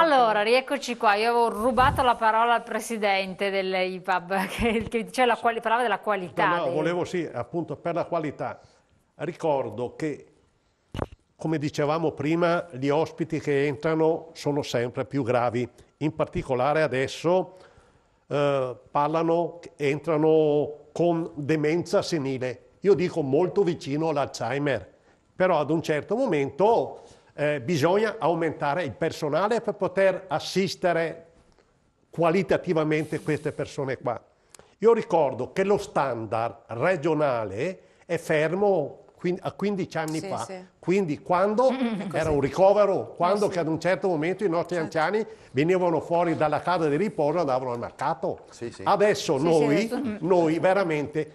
Allora, rieccoci qua. Io avevo rubato la parola al presidente dell'IPAB che diceva parlava della qualità. No, volevo sì, appunto per la qualità. Ricordo che, come dicevamo prima, gli ospiti che entrano sono sempre più gravi. In particolare adesso entrano con demenza senile. Io dico molto vicino all'Alzheimer, però ad un certo momento bisogna aumentare il personale per poter assistere qualitativamente queste persone qua. Io ricordo che lo standard regionale è fermo a 15 anni fa, sì. quindi quando era un ricovero, quando che ad un certo momento i nostri anziani venivano fuori dalla casa di riposo e andavano al mercato. Adesso noi veramente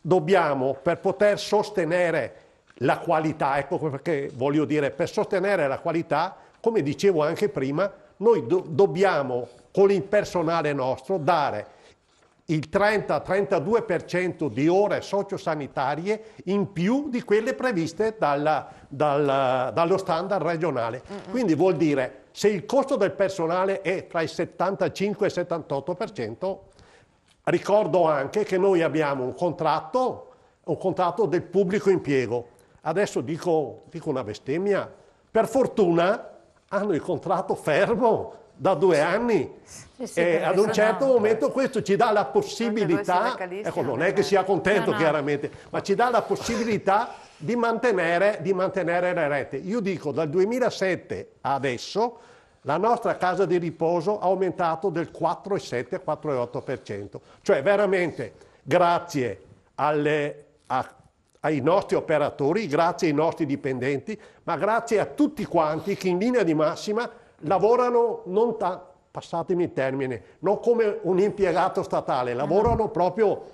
dobbiamo, per poter sostenere la qualità, ecco perché voglio dire, per sostenere la qualità, come dicevo anche prima, noi dobbiamo con il personale nostro dare il 30-32% di ore sociosanitarie in più di quelle previste dallo standard regionale. Quindi vuol dire, se il costo del personale è tra il 75 e il 78%, ricordo anche che noi abbiamo un contratto del pubblico impiego. Adesso dico una bestemmia, per fortuna hanno il contratto fermo da 2 anni. E ad un certo momento questo ci dà la possibilità, ecco, non è che sia contento chiaramente, ma ci dà la possibilità di mantenere le rette. Io dico, dal 2007 a adesso la nostra casa di riposo ha aumentato del 4,7-4,8%. Cioè veramente grazie ai nostri operatori, grazie ai nostri dipendenti, ma grazie a tutti quanti che in linea di massima lavorano passatemi il termine, non come un impiegato statale, lavorano proprio,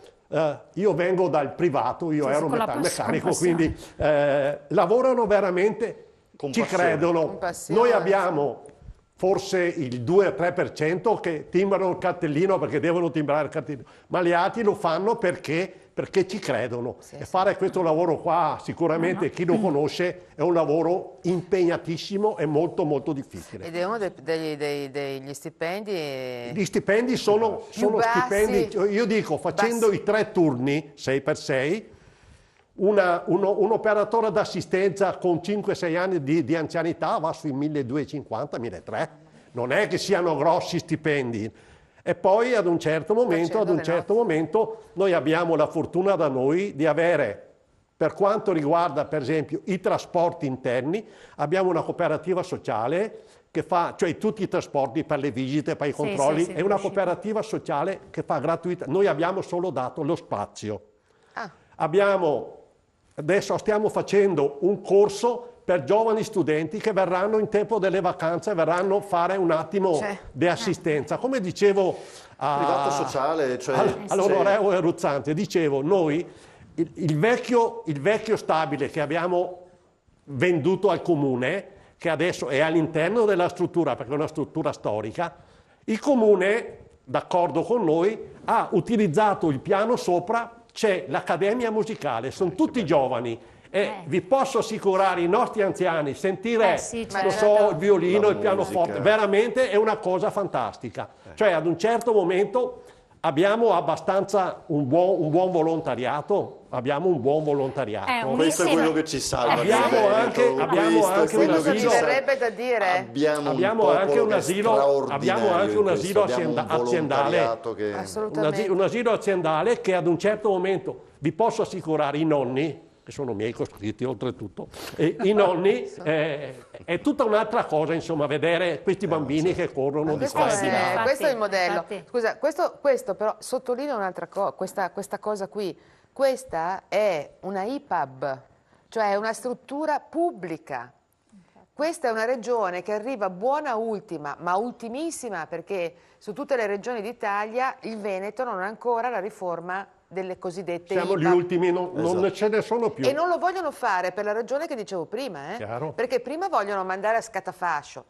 io vengo dal privato, io ero metalmeccanico, quindi lavorano veramente, ci credono. Noi abbiamo forse il 2-3% che timbrano il cartellino perché devono timbrare il cartellino, ma gli altri lo fanno perché ci credono. E fare questo lavoro qua, sicuramente chi lo conosce, è un lavoro impegnatissimo e molto molto difficile. Ed è uno degli stipendi... Gli stipendi sono stipendi, io dico, facendo i 3 turni, 6x6, un operatore d'assistenza con 5-6 anni di anzianità va sui 1.250-1.300. Non è che siano grossi stipendi. E poi ad un certo momento noi abbiamo la fortuna da noi di avere, per quanto riguarda per esempio i trasporti interni, abbiamo una cooperativa sociale che fa, cioè tutti i trasporti per le visite, per i controlli, è una cooperativa sociale che fa gratuita. Noi abbiamo solo dato lo spazio. Adesso stiamo facendo un corso per giovani studenti che verranno in tempo delle vacanze, verranno a fare un attimo di assistenza. Come dicevo privato sociale, all'onorevole Ruzzante, dicevo, noi il vecchio stabile che abbiamo venduto al comune, che adesso è all'interno della struttura, perché è una struttura storica, il comune, d'accordo con noi, ha utilizzato il piano sopra, c'è l'accademia musicale, sono tutti giovani. E vi posso assicurare, i nostri anziani, sentire il violino, il pianoforte, veramente è una cosa fantastica. Cioè ad un certo momento abbiamo abbastanza un buon volontariato, questo è quello che ci salva. Abbiamo anche un asilo. Verrebbe da dire. Abbiamo anche un asilo aziendale. Un asilo aziendale che ad un certo momento, vi posso assicurare, i nonni, che sono miei coscritti oltretutto, i nonni, è tutta un'altra cosa, insomma, vedere questi bambini che corrono di qua e di là. Questo è il modello. Scusa, questo però sottolinea un'altra cosa, questa cosa qui. Questa è una IPAB, cioè una struttura pubblica. Questa è una regione che arriva buona ultima, ma ultimissima, perché su tutte le regioni d'Italia il Veneto non ha ancora la riforma delle cosiddette Siamo gli ultimi, non ce ne sono più. E non lo vogliono fare per la ragione che dicevo prima, perché prima vogliono mandare a scatafascio,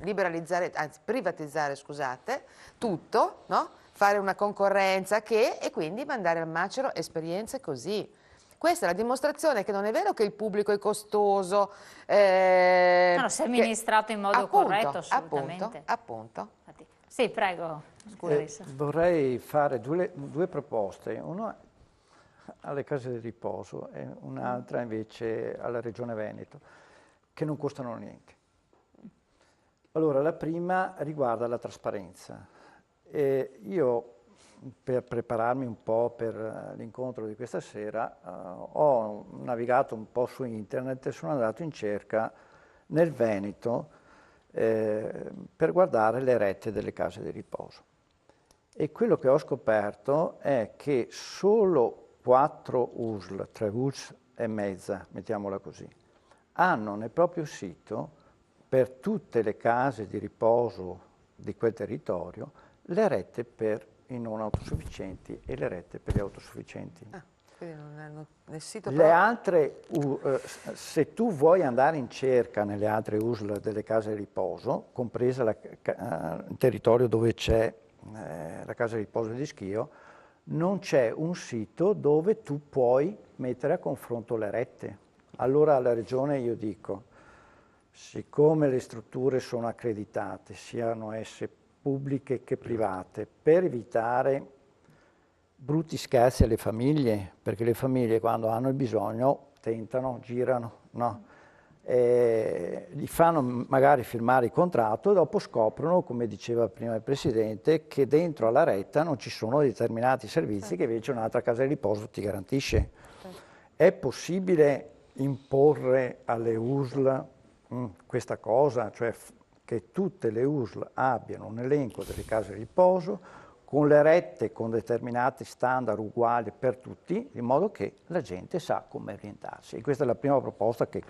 privatizzare, scusate, tutto, no? Fare una concorrenza e quindi mandare al macero esperienze così. Questa è la dimostrazione che non è vero che il pubblico è costoso. No, si è amministrato in modo corretto, assolutamente. Appunto. Sì, prego. Scusa, vorrei fare due proposte, una alle case di riposo e un'altra invece alla Regione Veneto, che non costano niente. Allora, la prima riguarda la trasparenza. Io, per prepararmi un po' per l'incontro di questa sera, ho navigato un po' su internet e sono andato in cerca nel Veneto per guardare le rette delle case di riposo. E quello che ho scoperto è che solo 4 USL, 3 USL e mezza, mettiamola così, hanno nel proprio sito, per tutte le case di riposo di quel territorio, le rette per i non autosufficienti e le rette per gli autosufficienti. Quindi non hanno nel sito Le altre, se tu vuoi andare in cerca nelle altre USL delle case di riposo, compresa il territorio dove c'è la casa di riposo di Schio, non c'è un sito dove tu puoi mettere a confronto le rette. Allora alla Regione io dico, siccome le strutture sono accreditate, siano esse pubbliche che private, per evitare brutti scherzi alle famiglie, perché le famiglie quando hanno il bisogno tentano, girano, no? Gli fanno magari firmare il contratto e dopo scoprono, come diceva prima il Presidente, che dentro alla retta non ci sono determinati servizi che invece un'altra casa di riposo ti garantisce. È possibile imporre alle USL questa cosa, cioè che tutte le USL abbiano un elenco delle case di riposo con le rette con determinati standard uguali per tutti, in modo che la gente sa come orientarsi. E questa è la prima proposta che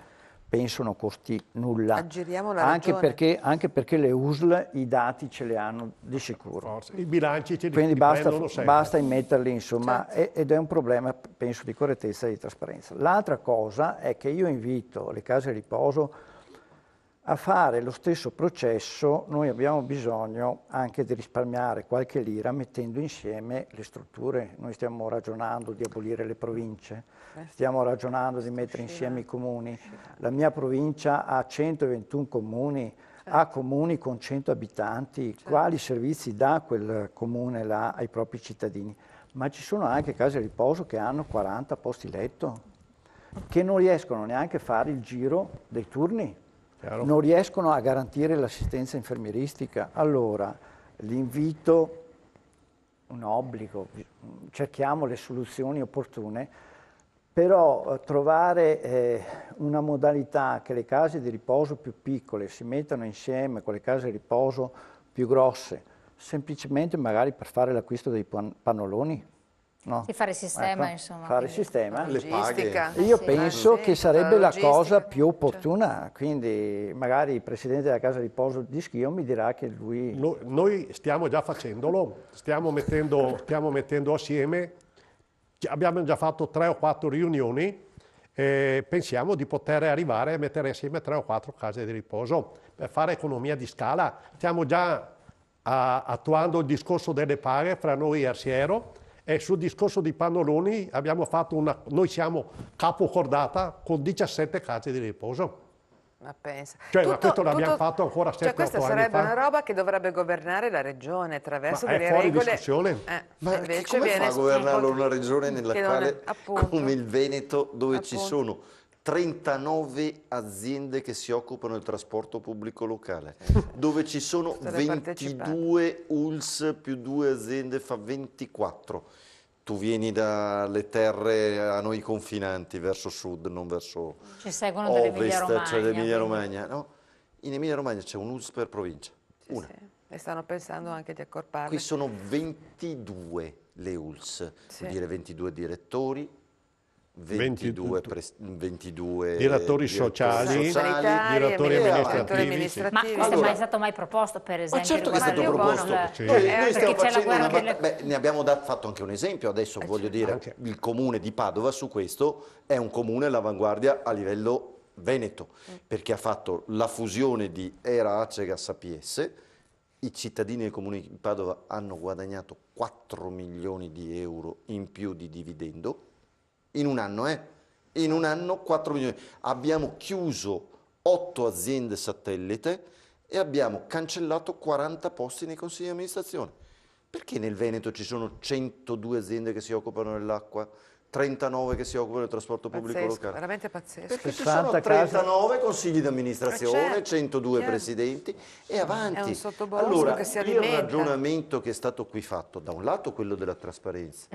penso non costi nulla. Aggiriamo la anche Regione. anche perché le USL i dati ce li hanno di sicuro. Forse. I bilanci ce li Quindi prendono sempre. basta immetterli, insomma, ed è un problema, penso, di correttezza e di trasparenza. L'altra cosa è che io invito le case di riposo a fare lo stesso processo. Noi abbiamo bisogno anche di risparmiare qualche lira mettendo insieme le strutture. Noi stiamo ragionando di abolire le province, stiamo ragionando di mettere insieme i comuni. La mia provincia ha 121 comuni, ha comuni con 100 abitanti. Quali servizi dà quel comune là ai propri cittadini? Ma ci sono anche case di riposo che hanno 40 posti letto, che non riescono neanche a fare il giro dei turni. Non riescono a garantire l'assistenza infermieristica. Allora, l'invito, un obbligo, cerchiamo le soluzioni opportune, però trovare una modalità che le case di riposo più piccole si mettano insieme con le case di riposo più grosse, semplicemente magari per fare l'acquisto dei pannoloni. No. Sì, fare sistema, insomma. Fare sistema. Le paghe. Io penso che sarebbe la cosa più opportuna, quindi magari il Presidente della Casa di Riposo di Schio mi dirà che lui... Noi stiamo già facendolo, stiamo mettendo assieme, abbiamo già fatto 3 o 4 riunioni e pensiamo di poter arrivare a mettere assieme 3 o 4 case di riposo per fare economia di scala. Stiamo già attuando il discorso delle paghe fra noi e Arsiero. E sul discorso di pannoloni abbiamo fatto noi siamo capo cordata con 17 case di riposo. Ma pensa. Ma questo l'abbiamo fatto ancora 7-8 anni fa. Questa sarebbe una roba che dovrebbe governare la regione attraverso delle fuori regole. discussione. Ma invece come fa a governarlo una regione nella quale, appunto, come il Veneto, dove ci sono 39 aziende che si occupano del trasporto pubblico locale, dove ci sono 22 ULS più 2 aziende, fa 24. Tu vieni dalle terre a noi confinanti, verso sud, non verso ci seguono ovest, cioè dell'Emilia Romagna. No? In Emilia Romagna c'è un ULS per provincia, una. Sì. E stanno pensando anche di accorparle. Qui sono 22 le ULS, vuol dire 22 direttori, 22 direttori sociali, direttori amministrativi. Ma questo è stato mai proposto, per esempio? Ma certo che è stato proposto. Noi stiamo facendo ne abbiamo fatto anche un esempio adesso, voglio dire, il comune di Padova su questo è un comune all'avanguardia a livello veneto, perché ha fatto la fusione di Era Acegas APS. I cittadini del comune di Padova hanno guadagnato 4 milioni di euro in più di dividendo. in un anno, in un anno 4 milioni. Abbiamo chiuso 8 aziende satellite e abbiamo cancellato 40 posti nei consigli di amministrazione. Perché nel Veneto ci sono 102 aziende che si occupano dell'acqua, 39 che si occupano del trasporto pubblico locale? Veramente pazzesco. Perché ci sono 39 consigli di amministrazione, 102 presidenti e avanti. È un sottobosco allora, che si il alimenta. ragionamento che è stato qui fatto, da un lato quello della trasparenza,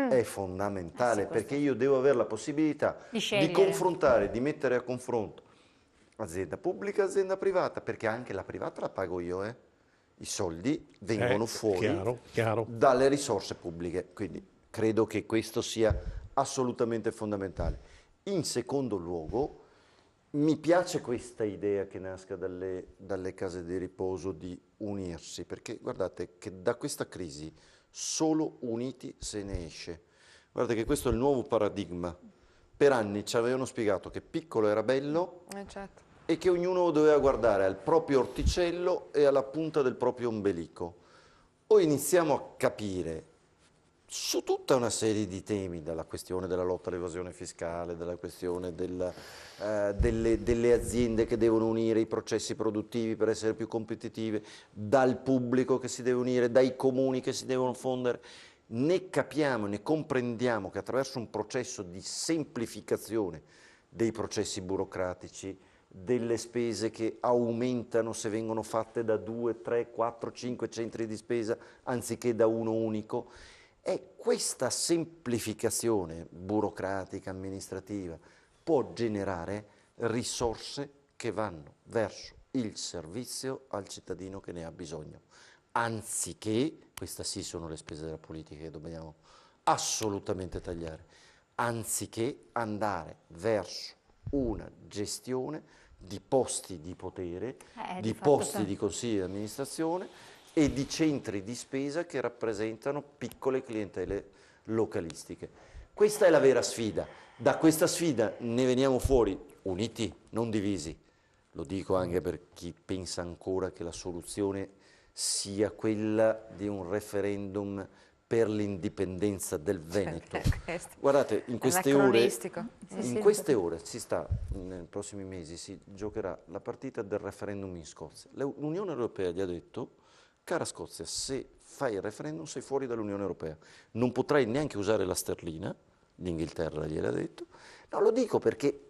è fondamentale perché io devo avere la possibilità di confrontare, di mettere a confronto azienda pubblica e azienda privata, perché anche la privata la pago io, I soldi vengono fuori chiaro. dalle risorse pubbliche, quindi credo che questo sia assolutamente fondamentale. In secondo luogo, mi piace questa idea che nasca dalle case di riposo di unirsi, perché guardate che da questa crisi solo uniti se ne esce. Guardate che questo è il nuovo paradigma. Per anni ci avevano spiegato che piccolo era bello e che ognuno doveva guardare al proprio orticello e alla punta del proprio ombelico. O iniziamo a capire su tutta una serie di temi, dalla questione della lotta all'evasione fiscale, dalla questione delle aziende che devono unire i processi produttivi per essere più competitive, dal pubblico che si deve unire, dai comuni che si devono fondere, ne capiamo, ne comprendiamo che attraverso un processo di semplificazione dei processi burocratici, delle spese che aumentano se vengono fatte da 2, 3, 4, 5 centri di spesa anziché da uno unico, è questa semplificazione burocratica, amministrativa, può generare risorse che vanno verso il servizio al cittadino che ne ha bisogno, anziché, queste sì sono le spese della politica che dobbiamo assolutamente tagliare, anziché andare verso una gestione di posti di potere, di posti di consigli di amministrazione e di centri di spesa che rappresentano piccole clientele localistiche. Questa è la vera sfida. Da questa sfida ne veniamo fuori uniti, non divisi. Lo dico anche per chi pensa ancora che la soluzione sia quella di un referendum per l'indipendenza del Veneto. Guardate, in queste ore si sta, nei prossimi mesi, si giocherà la partita del referendum in Scozia. L'Unione Europea gli ha detto: cara Scozia, se fai il referendum sei fuori dall'Unione Europea, non potrai neanche usare la sterlina, l'Inghilterra gliel'ha detto. No, lo dico perché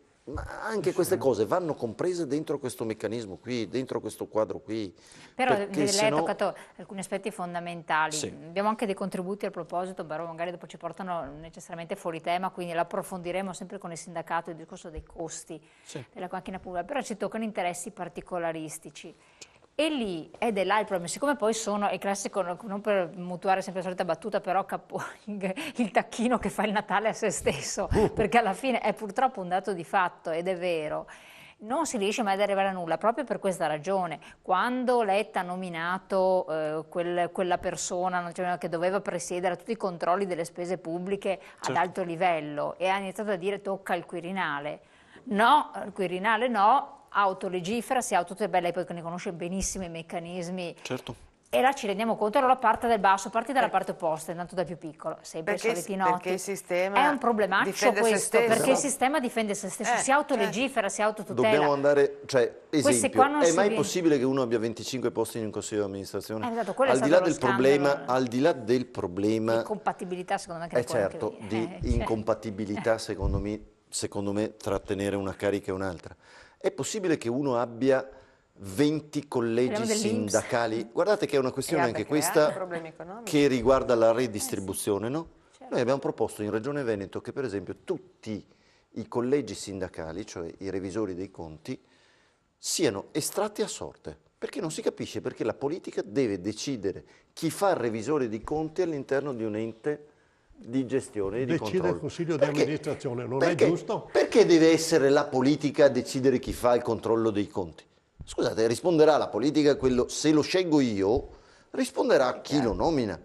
anche queste cose vanno comprese dentro questo meccanismo qui, dentro questo quadro qui. Però lei ha toccato alcuni aspetti fondamentali. Abbiamo anche dei contributi al proposito, però magari dopo ci portano necessariamente fuori tema, quindi l'approfondiremo sempre con il sindacato, il discorso dei costi della macchina pubblica, però ci toccano interessi particolaristici. E lì, ed è là il problema, siccome poi sono, è classico, non per mutuare sempre la solita battuta, però il tacchino che fa il Natale a se stesso, perché alla fine è purtroppo un dato di fatto ed è vero, non si riesce mai ad arrivare a nulla, proprio per questa ragione. Quando Letta ha nominato quella persona che doveva presiedere a tutti i controlli delle spese pubbliche ad alto livello e ha iniziato a dire tocca il Quirinale, no, il Quirinale no, autolegifera, si autotutela, lei poi ne conosce benissimo i meccanismi. E là ci rendiamo conto, allora parte dal basso, parti dalla parte opposta, intanto dal più piccolo, sempre i soliti noti. Perché il sistema è un problematico questo, perché il sistema difende se stesso, si autolegifera, si autotutela. Dobbiamo andare, cioè, esempio, è mai possibile che uno abbia 25 posti in un consiglio di amministrazione? Al di là del problema, di compatibilità, secondo me, che certo, di incompatibilità, secondo me, tra tenere una carica e un'altra. È possibile che uno abbia 20 collegi sindacali? Guardate che è una questione anche questa che riguarda la redistribuzione, no? Noi abbiamo proposto in Regione Veneto che per esempio tutti i collegi sindacali, cioè i revisori dei conti, siano estratti a sorte, perché non si capisce perché la politica deve decidere chi fa il revisore dei conti all'interno di un ente di gestione e di controllo. Decide il consiglio di amministrazione, non è giusto? Perché deve essere la politica a decidere chi fa il controllo dei conti? Scusate, risponderà la politica, se lo scelgo io, risponderà chi lo nomina.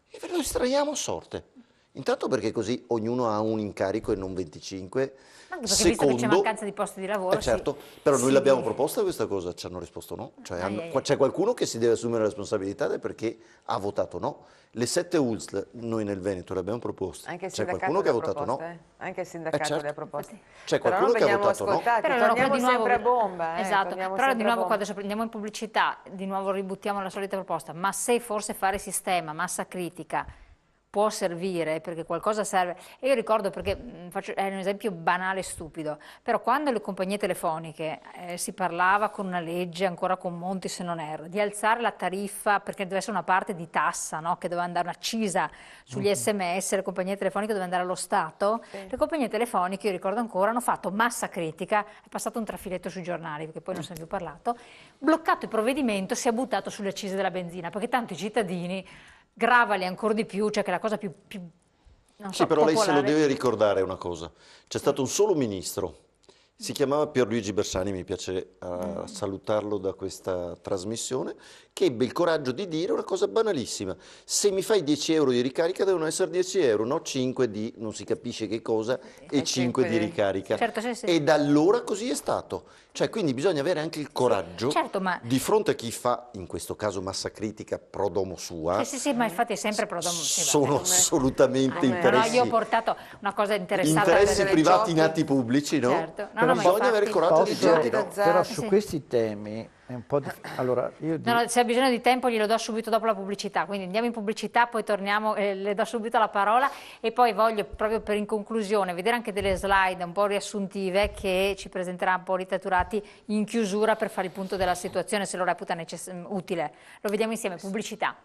E ve lo estraiamo a sorte. Intanto perché così ognuno ha un incarico e non 25. Anche perché visto che c'è mancanza di posti di lavoro. Certo, però noi l'abbiamo proposta questa cosa, ci hanno risposto no. Cioè, c'è qualcuno che si deve assumere la responsabilità perché ha votato no. Le 7 ULSL noi nel Veneto le abbiamo proposte. Anche il c'è sindacato qualcuno che ha votato proposte, no. Anche il sindacato certo. le ha proposte. C'è qualcuno che ha votato no. Però torniamo sempre a bomba. Esatto, però di nuovo quando andiamo in pubblicità, di nuovo ributtiamo la solita proposta, ma se forse fare sistema, massa critica, può servire, perché qualcosa serve. E io ricordo, perché è un esempio banale e stupido, però quando le compagnie telefoniche si parlava con una legge, ancora con Monti se non erro, di alzare la tariffa, perché deve essere una parte di tassa, no? Che doveva andare un'accisa sugli sms, le compagnie telefoniche doveva andare allo Stato, le compagnie telefoniche, io ricordo ancora, hanno fatto massa critica, è passato un trafiletto sui giornali, perché poi non se ne è più parlato, bloccato il provvedimento, si è buttato sulle accise della benzina, perché tanto i cittadini gravali ancora di più, cioè che la cosa più non so, però popolare. lei se lo deve ricordare una cosa, c'è stato un solo ministro, si chiamava Pierluigi Bersani, mi piace salutarlo da questa trasmissione, che ebbe il coraggio di dire una cosa banalissima: se mi fai 10 euro di ricarica devono essere 10 euro, no 5 di non si capisce che cosa e 5 di ricarica. Certo, sì. E da allora così è stato. Cioè, quindi bisogna avere anche il coraggio di fronte a chi fa, in questo caso massa critica, pro domo sua. Sì, ma infatti è sempre pro domo. Sono assolutamente interessi. No, io ho portato una cosa interessante. Interessi privati in atti pubblici, no? Certo. Però bisogna avere il coraggio di dirli, no? Però su questi temi è un po' allora, io se ha bisogno di tempo glielo do subito dopo la pubblicità, quindi andiamo in pubblicità, poi torniamo, le do subito la parola e poi voglio proprio per in conclusione vedere anche delle slide un po' riassuntive che ci presenterà un po' ritaturati in chiusura per fare il punto della situazione, se lo reputa utile. Lo vediamo insieme, pubblicità.